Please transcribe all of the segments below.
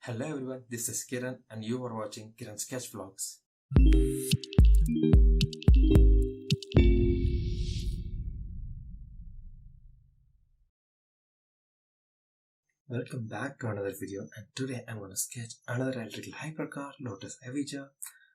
Hello everyone, this is Kiran and you are watching Kiran Sketch Vlogs. Welcome back to another video, and today I'm going to sketch another electrical hypercar, Lotus Evija.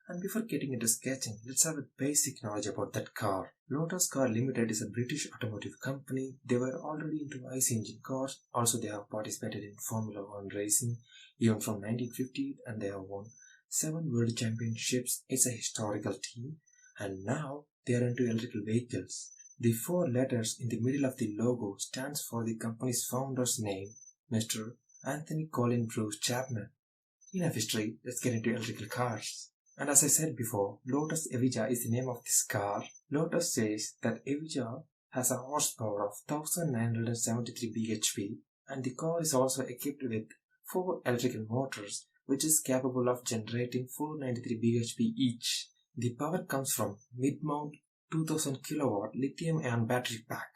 And before getting into sketching, let's have a basic knowledge about that car. Lotus Car Limited is a British automotive company. They were already into ICE engine cars. Also, they have participated in Formula 1 racing even from 1950, and they have won 7 world championships. It's a historical team, and now they are into electrical vehicles. The 4 letters in the middle of the logo stands for the company's founder's name, Mr. Anthony Colin Bruce Chapman. Enough history, let's get into electrical cars. And as I said before, Lotus Evija is the name of this car. Lotus says that Evija has a horsepower of 1973 bhp, and the car is also equipped with 4 electrical motors which is capable of generating 493 bhp each. The power comes from mid-mount 2000 kW lithium-ion battery pack.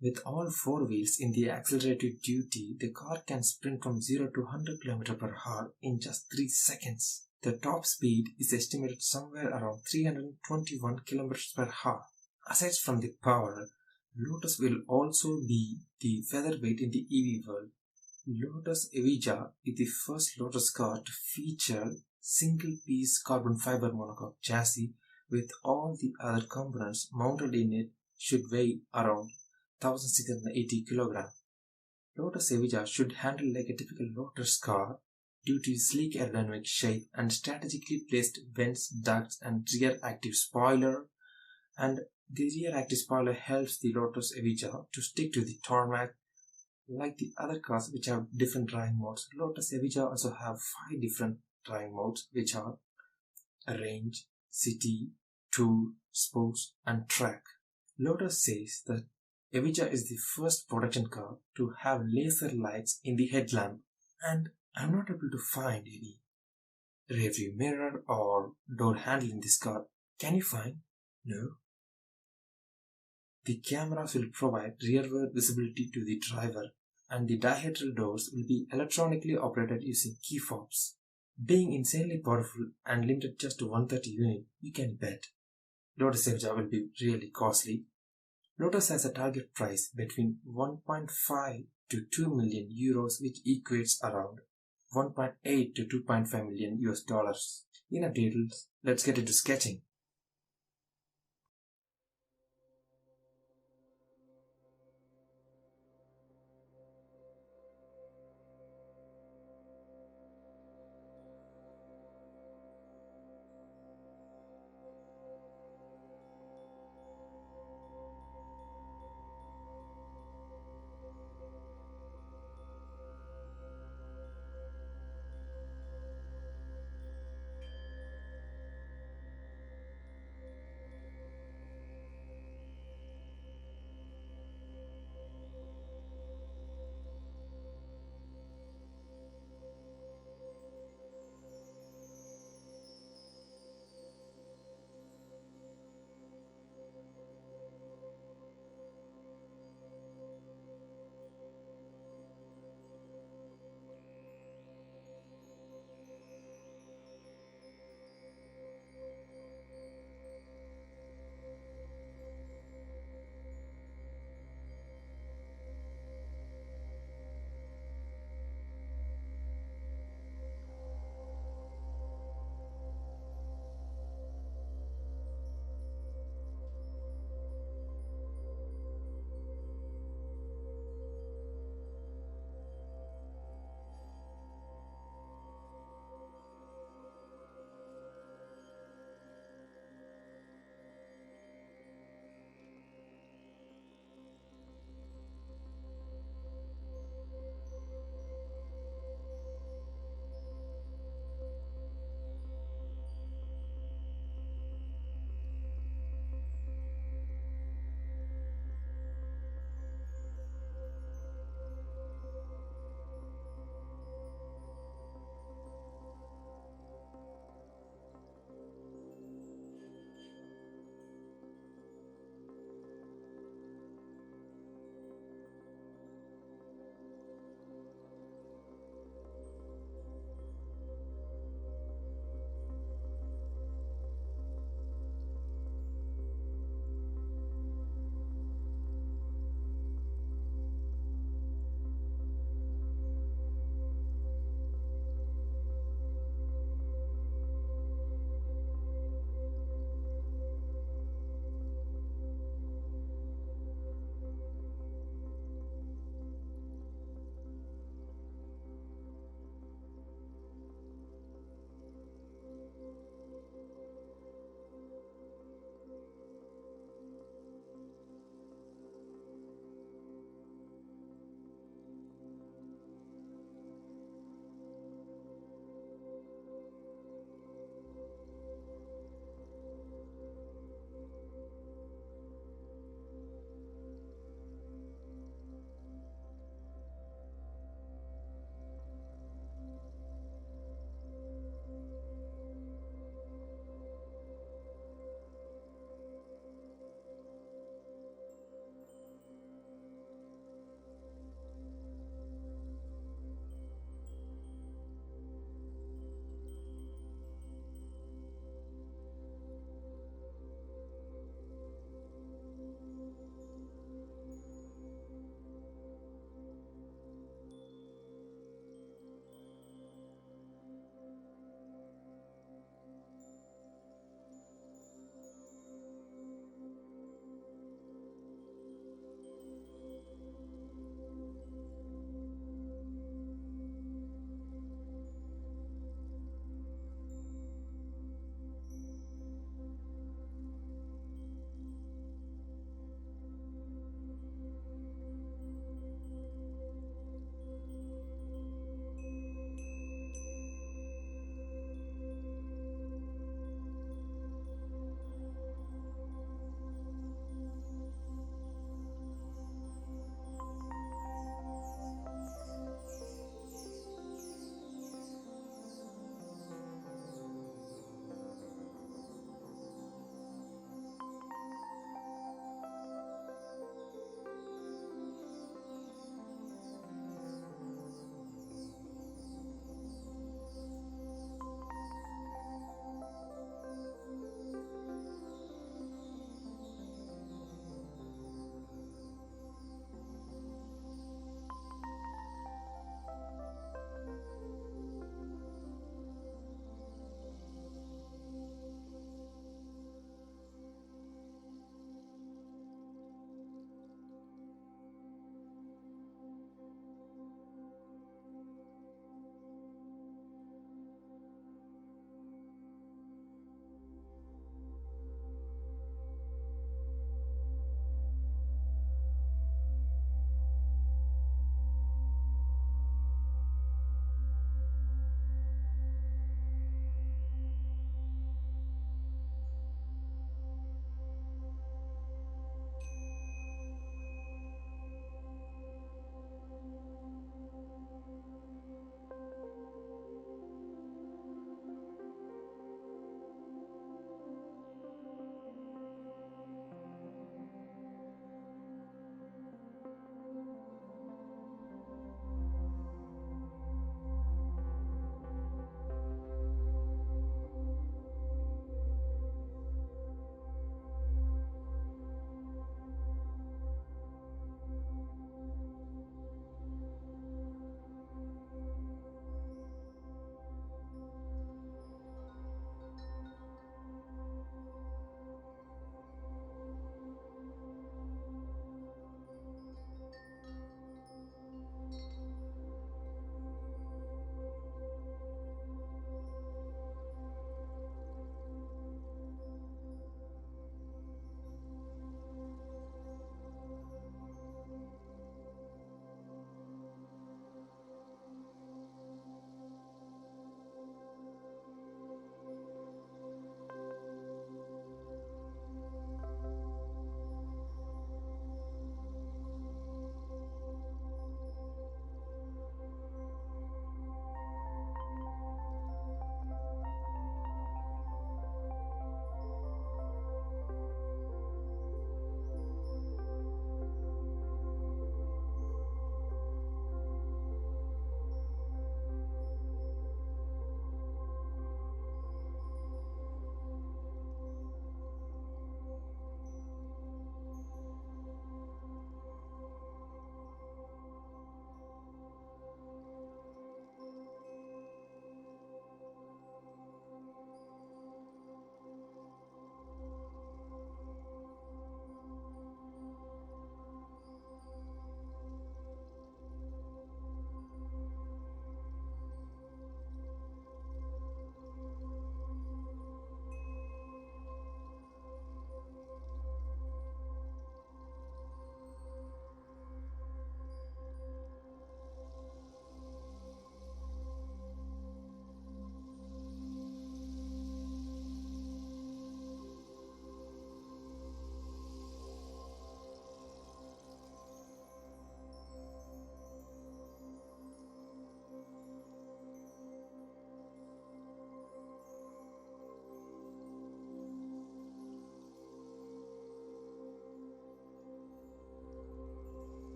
With all 4 wheels in the accelerated duty, the car can sprint from 0 to 100 km per hour in just 3 seconds. The top speed is estimated somewhere around 321 km per hour. Aside from the power, Lotus will also be the featherweight in the EV world. Lotus Evija is the first Lotus car to feature single-piece carbon fiber monocoque chassis, with all the other components mounted in it should weigh around 1680 kg. Lotus Evija should handle like a typical Lotus car due to its sleek aerodynamic shape and strategically placed vents, ducts, and rear active spoiler. And the rear active spoiler helps the Lotus Evija to stick to the tarmac. Like the other cars which have different driving modes, Lotus Evija also have 5 different driving modes, which are range, city, tour, sports, and track. Lotus says that Evija is the first production car to have laser lights in the headlamp, and I'm not able to find any rear view mirror or door handle in this car. Can you find? No. The cameras will provide rearward visibility to the driver, and the dihedral doors will be electronically operated using key fobs. Being insanely powerful and limited just to 130 units, you can bet Lotus Evija will be really costly. Lotus has a target price between 1.5 to 2 million euros, which equates around 1.8 to 2.5 million US dollars. Enough details, let's get into sketching.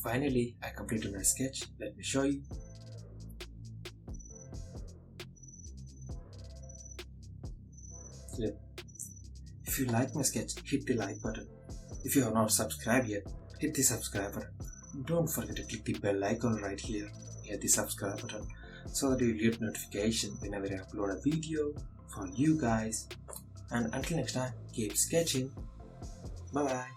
Finally, I completed my sketch. Let me show you. Yep. If you like my sketch, hit the like button. If you have not subscribed yet, hit the subscribe button. Don't forget to click the bell icon right here near the subscribe button so that you will get notification whenever I upload a video for you guys. And until next time, keep sketching. Bye bye.